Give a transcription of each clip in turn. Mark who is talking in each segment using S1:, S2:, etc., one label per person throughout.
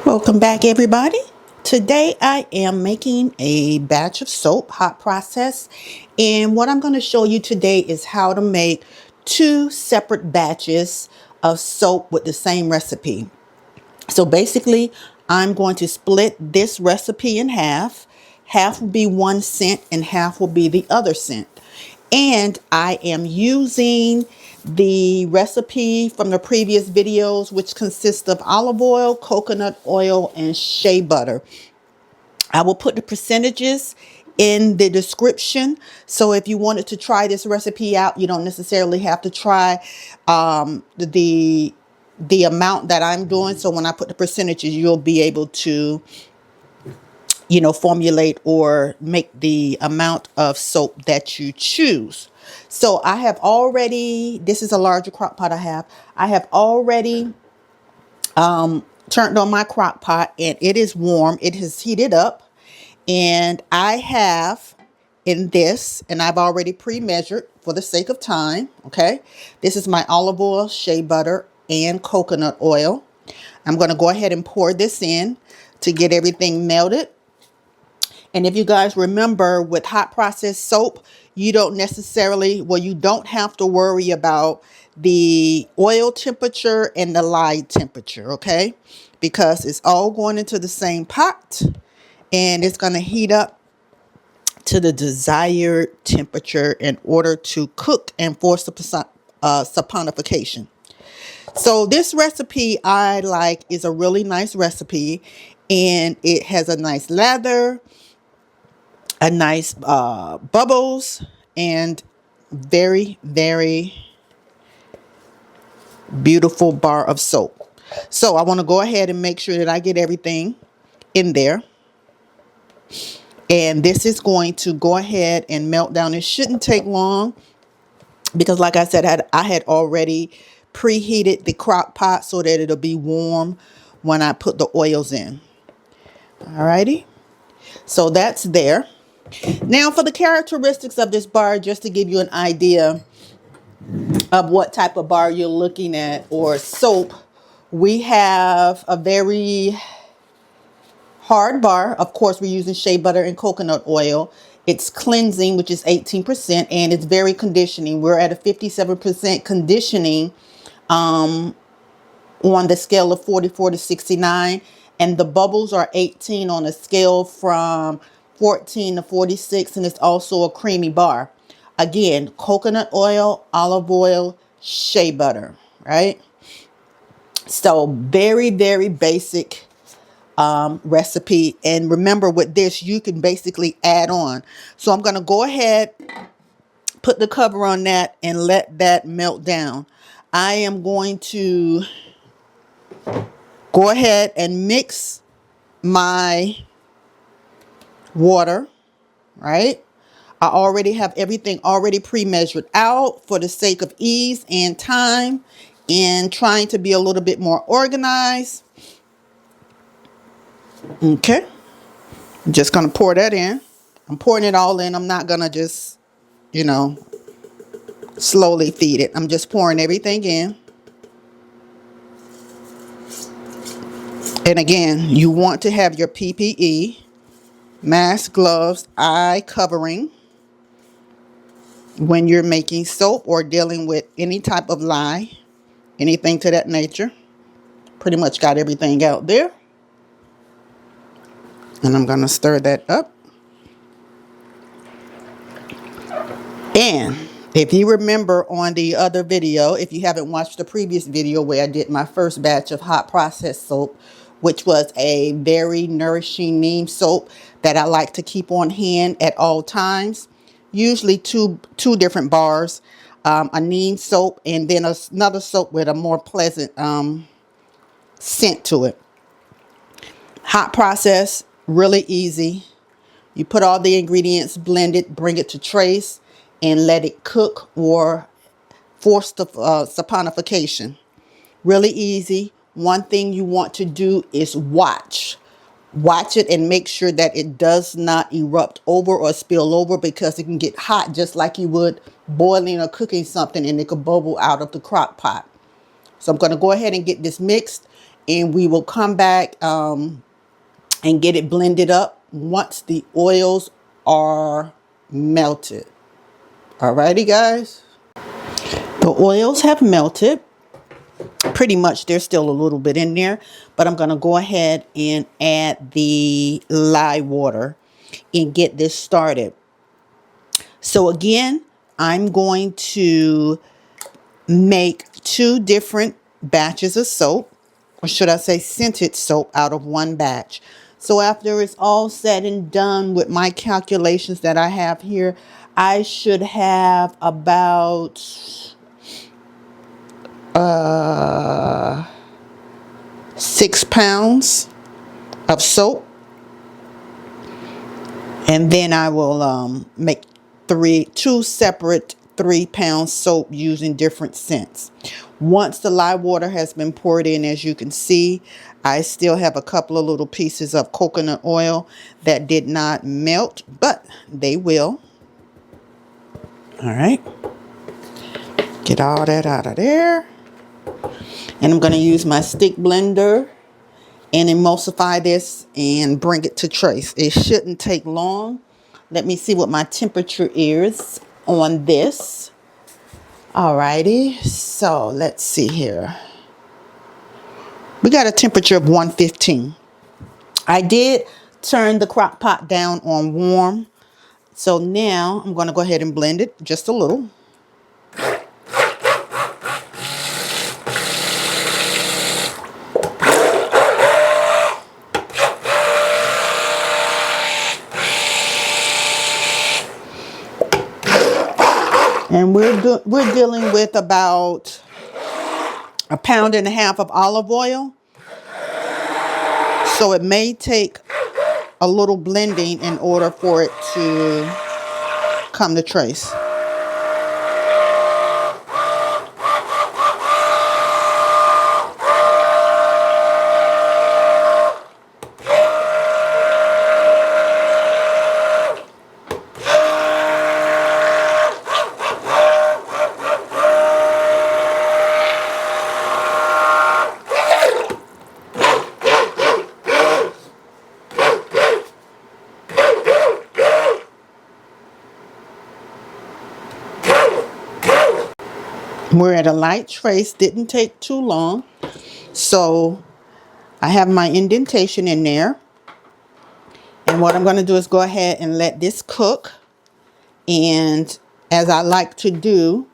S1: Welcome back, everybody. Today I am making a batch of soap, hot process, and what I'm going to show you today is how to make two separate batches of soap with the same recipe. So basically, I'm going to split this recipe in half. Half will be 1 cent and half will be the other cent. And I am using the recipe from the previous videos, which consists of olive oil, coconut oil, and shea butter. I will put the percentages in the description. So if you wanted to try this recipe out, you don't necessarily have to try the amount that I'm doing. So when I put the percentages, you'll be able to, formulate or make the amount of soap that you choose. So I have already, this is a larger crock pot I have already turned on my crock pot and it is warm. It has heated up and I have in this, and I've already pre-measured for the sake of time. Okay. This is my olive oil, shea butter, and coconut oil. I'm going to go ahead and pour this in to get everything melted. And if you guys remember, with hot process soap, you don't necessarily, you don't have to worry about the oil temperature and the lye temperature, okay? Because it's all going into the same pot and it's going to heat up to the desired temperature in order to cook and force the saponification. So this recipe I like is a really nice recipe, and it has a nice lather, a nice bubbles, and very, very beautiful bar of soap. So I want to go ahead and make sure that I get everything in there. And this is going to go ahead and melt down. It shouldn't take long because, like I said, I had already preheated the crock pot so that it'll be warm when I put the oils in. Alrighty. So that's there. Now for the characteristics of this bar, just to give you an idea of what type of bar you're looking at or soap, we have a very hard bar. Of course, we're using shea butter and coconut oil. It's cleansing, which is 18%, and it's very conditioning. We're at a 57% conditioning on the scale of 44 to 69, and the bubbles are 18 on a scale from 14 to 46, and it's also a creamy bar. Again, coconut oil, olive oil, shea butter, right? So very, very basic recipe. And remember, with this, you can basically add on. So I'm going to go ahead, put the cover on that, and let that melt down. I am going to go ahead and mix my water, right? I already have everything already pre-measured out for the sake of ease and time and trying to be a little bit more organized. Okay. I'm just going to pour that in. I'm pouring it all in. I'm not going to just, slowly feed it. I'm just pouring everything in. And again, you want to have your PPE, mask, gloves, eye covering when you're making soap or dealing with any type of lye, anything to that nature. Pretty much got everything out there. And I'm going to stir that up. And if you remember on the other video, if you haven't watched the previous video where I did my first batch of hot processed soap, which was a very nourishing neem soap that I like to keep on hand at all times, usually two different bars, a neem soap and then another soap with a more pleasant scent to it. Hot process, really easy. You put all the ingredients, blend it, bring it to trace, and let it cook or force the saponification. Really easy. One thing you want to do is watch it and make sure that it does not erupt over or spill over, because it can get hot just like you would boiling or cooking something, and it could bubble out of the crock pot. So I'm going to go ahead and get this mixed, and we will come back and get it blended up once the oils are melted. Alrighty, guys. The oils have melted. Pretty much there's still a little bit in there, but I'm going to go ahead and add the lye water and get this started. So again, I'm going to make 2 different batches of soap, or should I say scented soap, out of one batch. So after it's all said and done with my calculations that I have here, I should have about 6 pounds of soap, and then I will make 2 separate 3-pound soap using different scents. Once the lye water has been poured in, as you can see, I still have a couple of little pieces of coconut oil that did not melt, but they will. All right, get all that out of there. And I'm going to use my stick blender and emulsify this and bring it to trace. It shouldn't take long. Let me see what my temperature is on this. Alrighty, so let's see here. We got a temperature of 115. I did turn the crock pot down on warm. So now I'm going to go ahead and blend it just a little. And we're dealing with about 1.5 pounds of olive oil. So it may take a little blending in order for it to come to trace. We're at a light trace, didn't take too long. So I have my indentation in there. And what I'm going to do is go ahead and let this cook. And as I like to do,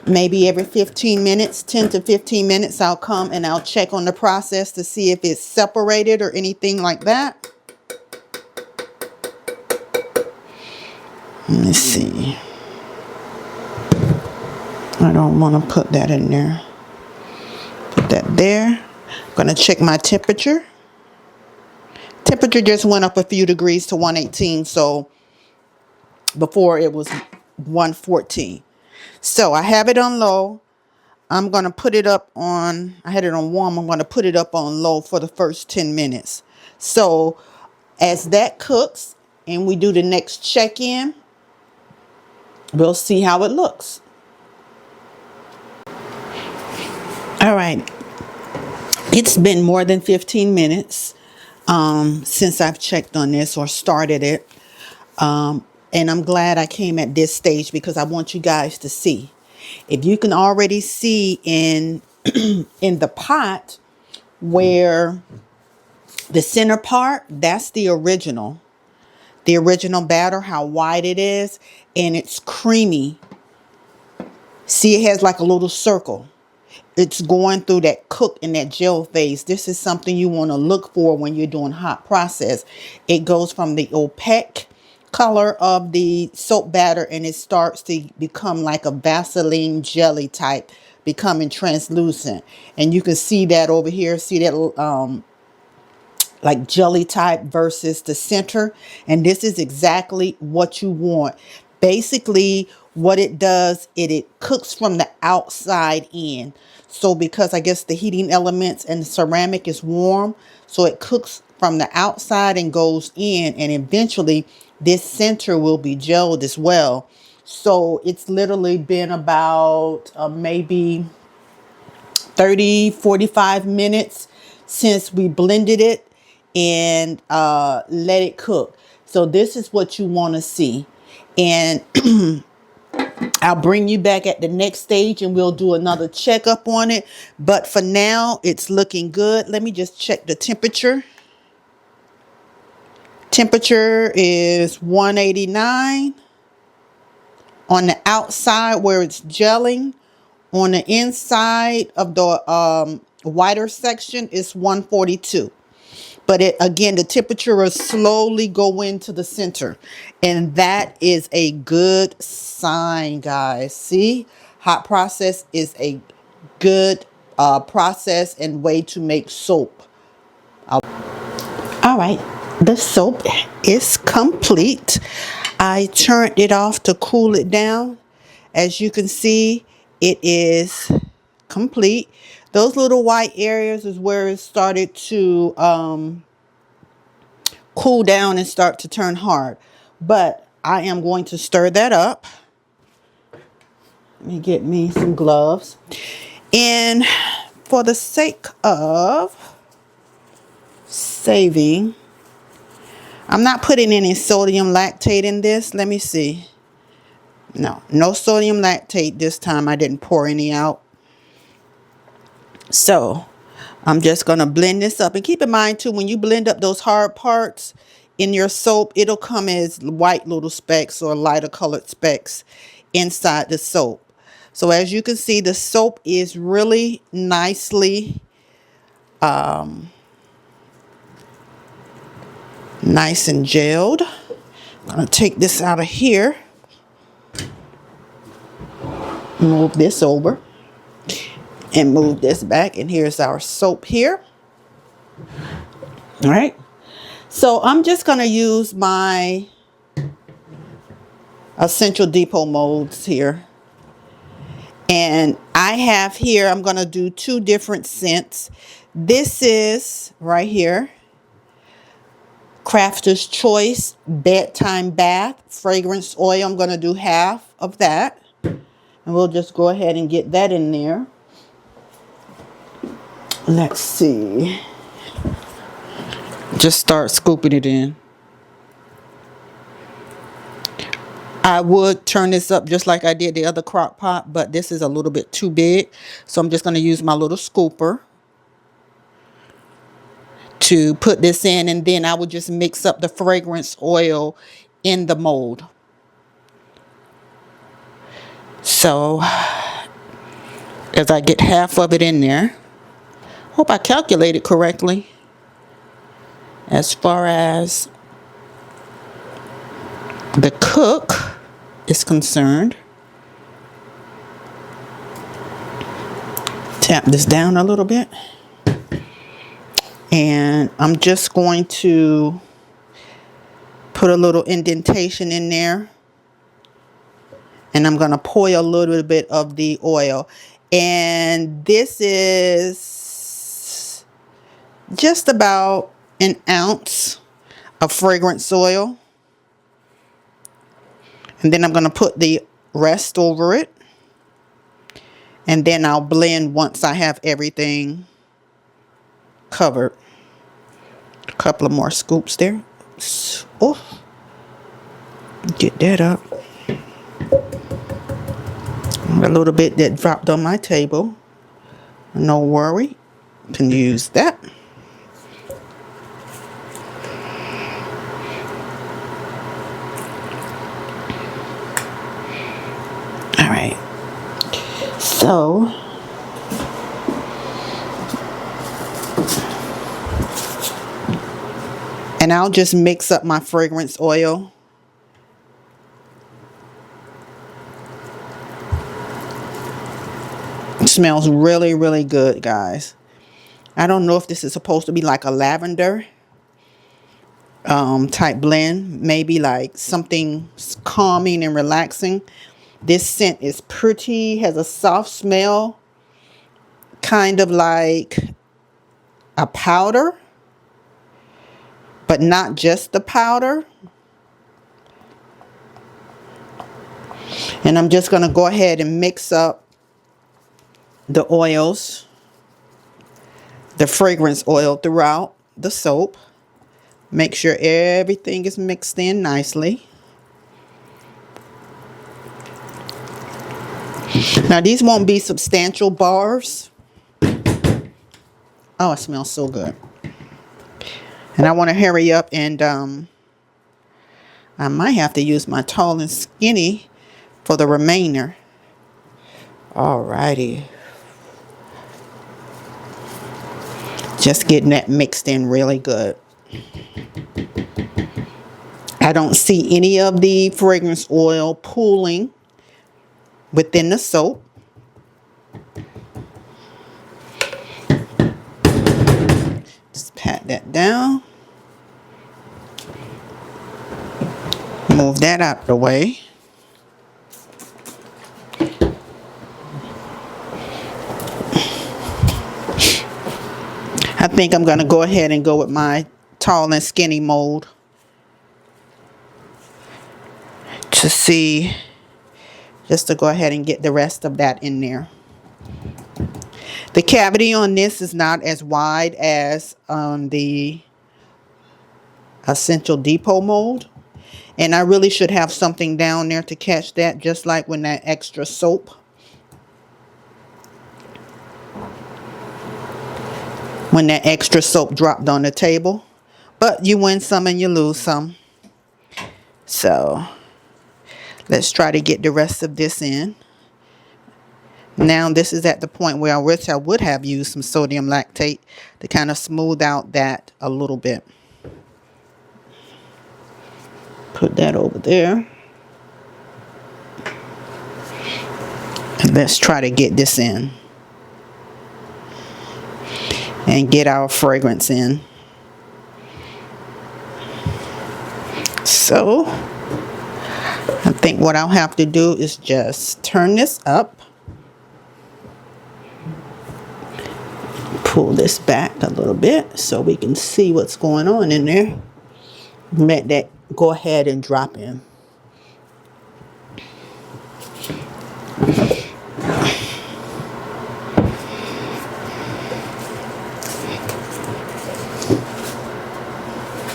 S1: maybe every 15 minutes, 10 to 15 minutes, I'll come and I'll check on the process to see if it's separated or anything like that. Let me see. I don't want to put that in there. Put that there. I'm going to check my temperature. Temperature just went up a few degrees to 118. So before it was 114. So I have it on low. I'm going to put it up on, I had it on warm. I'm going to put it up on low for the first 10 minutes. So as that cooks and we do the next check-in, we'll see how it looks. All right, it's been more than 15 minutes since I've checked on this or started it. And I'm glad I came at this stage because I want you guys to see. If you can already see in the pot where the center part, that's the original batter, how wide it is, and it's creamy. See, it has like a little circle. It's going through that cook and that gel phase. This is something you want to look for when you're doing hot process. It goes from the opaque color of the soap batter and it starts to become like a Vaseline jelly type, becoming translucent. And you can see that over here. See that like jelly type versus the center. And this is exactly what you want. Basically, what it does, it cooks from the outside in. So because I guess the heating elements and the ceramic is warm, so it cooks from the outside and goes in, and eventually this center will be gelled as well. So it's literally been about maybe 30-45 minutes since we blended it and let it cook. So this is what you want to see. And I'll bring you back at the next stage and we'll do another checkup on it. But for now, it's looking good. Let me just check the temperature. Temperature is 189 on the outside where it's gelling. On the inside of the whiter section is 142. But it, again, the temperature will slowly go into the center. And that is a good sign, guys. See, hot process is a good process and way to make soap. All right, the soap is complete. I turned it off to cool it down. As you can see, it is complete. Those little white areas is where it started to cool down and start to turn hard. But I am going to stir that up. Let me get me some gloves. And for the sake of saving, I'm not putting any sodium lactate in this. Let me see. No sodium lactate this time. I didn't pour any out. So I'm just going to blend this up. And keep in mind too, when you blend up those hard parts in your soap, it'll come as white little specks or lighter colored specks inside the soap. So as you can see, the soap is really nicely nice and gelled. I'm going to take this out of here. Move this over. And move this back. And here's our soap here. All right. So I'm just going to use my Essential Depot molds here. And I have here, I'm going to do 2 different scents. This is right here, Crafter's Choice Bedtime Bath Fragrance Oil. I'm going to do half of that. And we'll just go ahead and get that in there. Let's see. Just start scooping it in. I would turn this up just like I did the other crock pot, but this is a little bit too big. So I'm just going to use my little scooper to put this in, and then I would just mix up the fragrance oil in the mold. So as I get half of it in there, hope I calculated correctly as far as the cook is concerned. Tap this down a little bit. And I'm just going to put a little indentation in there. And I'm going to pour a little bit of the oil. And this is just about an ounce of fragrance oil. And then I'm going to put the rest over it. And then I'll blend once I have everything covered. A couple of more scoops there. Oh, get that up. A little bit that dropped on my table. No worry. Can use that. All right. So and I'll just mix up my fragrance oil. It smells really, really good, guys. I don't know if this is supposed to be like a lavender type blend. Maybe like something calming and relaxing. This scent is pretty, has a soft smell. Kind of like a powder. But not just the powder. And I'm just going to go ahead and mix up the oils. the fragrance oil throughout the soap. Make sure everything is mixed in nicely. Now these won't be substantial bars. Oh, it smells so good. And I want to hurry up and I might have to use my Tall and Skinny for the remainder. Alrighty. Just getting that mixed in really good. I don't see any of the fragrance oil pooling within the soap. Just pat that down. Move that out the way. I think I'm going to go ahead and go with my Tall and Skinny mold to see, just to go ahead and get the rest of that in there. The cavity on this is not as wide as on the Essential Depot mold. And I really should have something down there to catch that, just like when that extra soap. When that extra soap dropped on the table. But you win some and you lose some. So let's try to get the rest of this in. Now this is at the point where I wish I would have used some sodium lactate to kind of smooth out that a little bit. Put that over there. And let's try to get this in. And get our fragrance in. So I think what I'll have to do is just turn this up. Pull this back a little bit so we can see what's going on in there. Let that go ahead and drop in.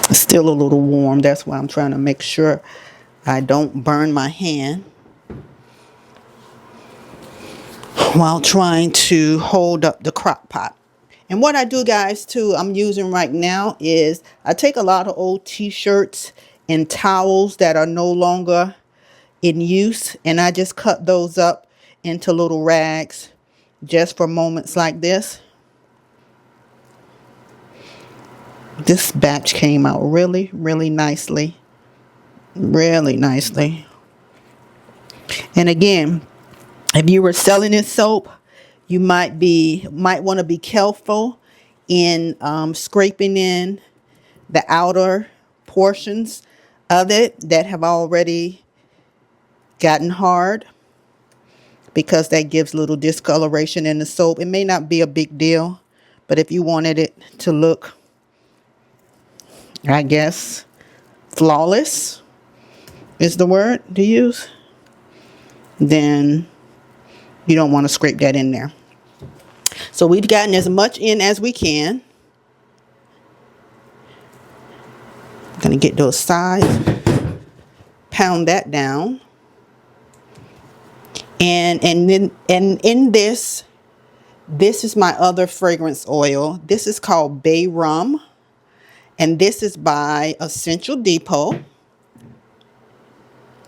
S1: It's still a little warm. That's why I'm trying to make sure I don't burn my hand while trying to hold up the crock pot. And what I do, guys, too, I'm using right now is I take a lot of old t-shirts and towels that are no longer in use, and I just cut those up into little rags just for moments like this. This batch came out really, really nicely. Really nicely. And again, if you were selling this soap, you might want to be careful in scraping in the outer portions of it that have already gotten hard, because that gives little discoloration in the soap. It may not be a big deal, but if you wanted it to look, I guess, flawless is the word to use, then you don't want to scrape that in there. So we've gotten as much in as we can. I'm going to get those sides, pound that down. And in this is my other fragrance oil. This is called Bay Rum. And this is by Essential Depot.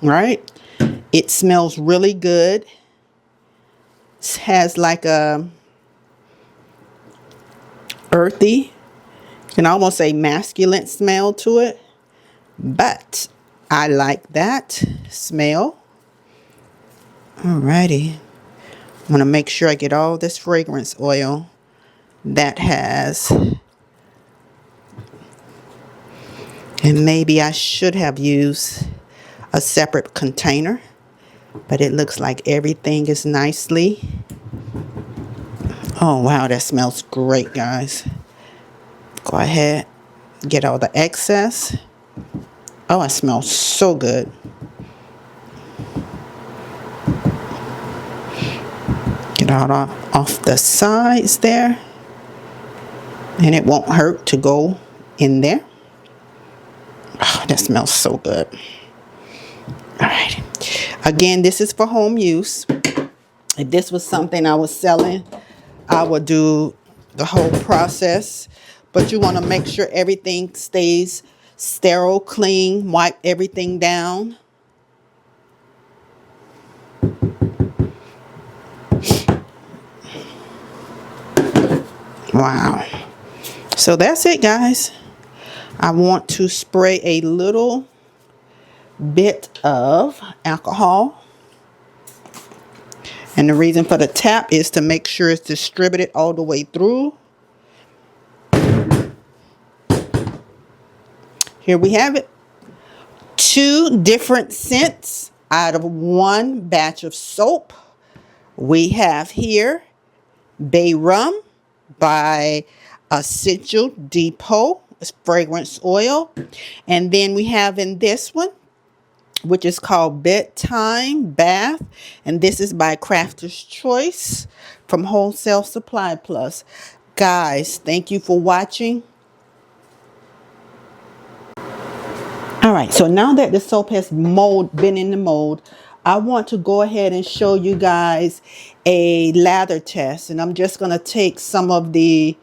S1: Right? It smells really good. It has like a earthy, you can almost say masculine smell to it. But I like that smell. Alrighty. I'm going to make sure I get all this fragrance oil that has, and maybe I should have used a separate container, but it looks like everything is nicely. Oh wow, that smells great, guys. Go ahead, get all the excess. Oh, it smells so good. Get out off the sides there. And it won't hurt to go in there. Oh, that smells so good. All right. Again, this is for home use. If this was something I was selling, I would do the whole process. But you want to make sure everything stays sterile, clean, wipe everything down. Wow. So that's it, guys. I want to spray a little bit of alcohol. And the reason for the tap is to make sure it's distributed all the way through. Here we have it. 2 different scents out of 1 batch of soap. We have here Bay Rum by Essential Depot. It's fragrance oil. And then we have in this one, which is called Bedtime Bath. And this is by Crafter's Choice from Wholesale Supply Plus. Guys, thank you for watching. All right, so now that the soap has been in the mold, I want to go ahead and show you guys a lather test. And I'm just going to take some of the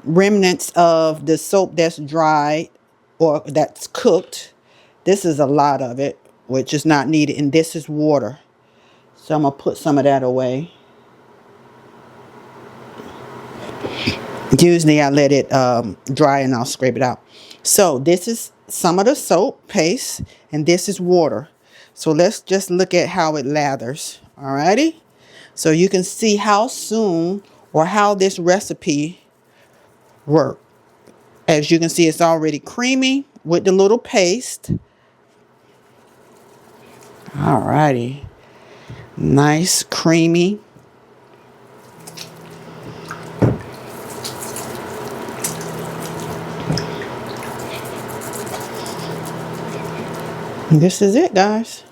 S1: remnants of the soap that's dried or that's cooked. This is a lot of it, which is not needed. And this is water. So I'm going to put some of that away. Usually I let it dry and I'll scrape it out. So this is some of the soap paste and this is water. So let's just look at how it lathers. Alrighty. So you can see how soon or how this recipe works. As you can see, it's already creamy with the little paste. Alrighty. Nice, creamy. This is it, guys.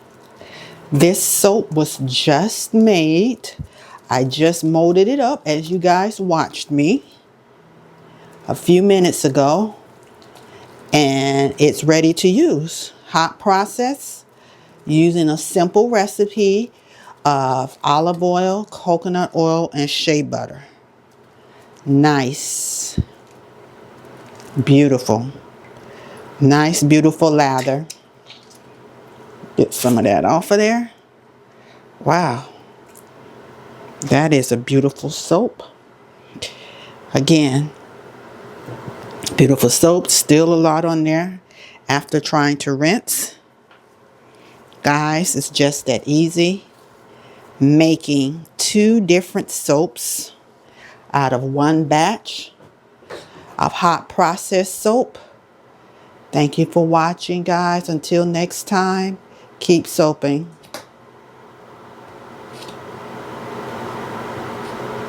S1: This soap was just made. I just molded it up as you guys watched me a few minutes ago. And it's ready to use. Hot process using a simple recipe of olive oil, coconut oil, and shea butter. Nice. Beautiful. Nice, beautiful lather. Get some of that off of there. Wow. That is a beautiful soap. Again, beautiful soap. Still a lot on there after trying to rinse. Guys, it's just that easy. Making 2 different soaps out of 1 batch of hot processed soap. Thank you for watching, guys. Until next time, keep soaping.